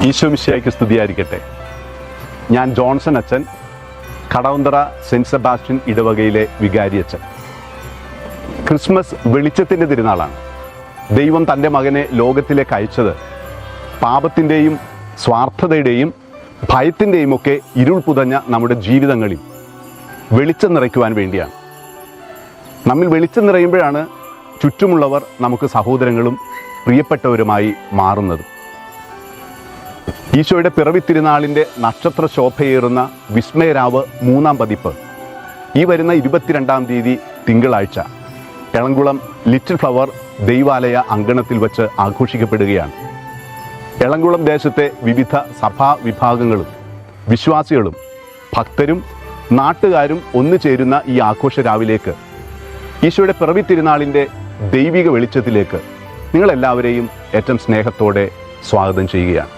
ഈശോ മിശിഹായ്ക്ക് സ്തുതിയായിരിക്കട്ടെ. ഞാൻ ജോൺസൺ അച്ഛൻ, കടവന്തറ സെൻറ്റ് സെബാസ്റ്റ്യൻ ഇടവകയിലെ വികാരി അച്ഛൻ. ക്രിസ്മസ് വെളിച്ചത്തിൻ്റെ തിരുനാളാണ്. ദൈവം തൻ്റെ മകനെ ലോകത്തിലേക്ക് അയച്ചത് പാപത്തിൻ്റെയും സ്വാർത്ഥതയുടെയും ഭയത്തിൻ്റെയും ഒക്കെ ഇരുൾ പുതഞ്ഞ നമ്മുടെ ജീവിതങ്ങളിൽ വെളിച്ചം നിറയ്ക്കുവാൻ വേണ്ടിയാണ്. നമ്മിൽ വെളിച്ചം നിറയുമ്പോഴാണ് ചുറ്റുമുള്ളവർ നമുക്ക് സഹോദരങ്ങളും പ്രിയപ്പെട്ടവരുമായി മാറുന്നത്. ഈശോയുടെ പിറവി തിരുനാളിൻ്റെ നക്ഷത്ര ശോഭയേറുന്ന വിസ്മയരാവ് 3-ാം പതിപ്പ് ഈ വരുന്ന 22-ാം തീയതി തിങ്കളാഴ്ച എളംകുളം ലിറ്റിൽ ഫ്ലവർ ദൈവാലയ അങ്കണത്തിൽ വച്ച് ആഘോഷിക്കപ്പെടുകയാണ്. എളംകുളം ദേശത്തെ വിവിധ സഭാ വിഭാഗങ്ങളും വിശ്വാസികളും ഭക്തരും നാട്ടുകാരും ഒന്നു ചേരുന്ന ഈ ആഘോഷ രാവിലേക്ക്, ഈശോയുടെ പിറവി തിരുനാളിൻ്റെ ദൈവിക വെളിച്ചത്തിലേക്ക് നിങ്ങളെല്ലാവരെയും ഏറ്റവും സ്നേഹത്തോടെ സ്വാഗതം ചെയ്യുകയാണ്.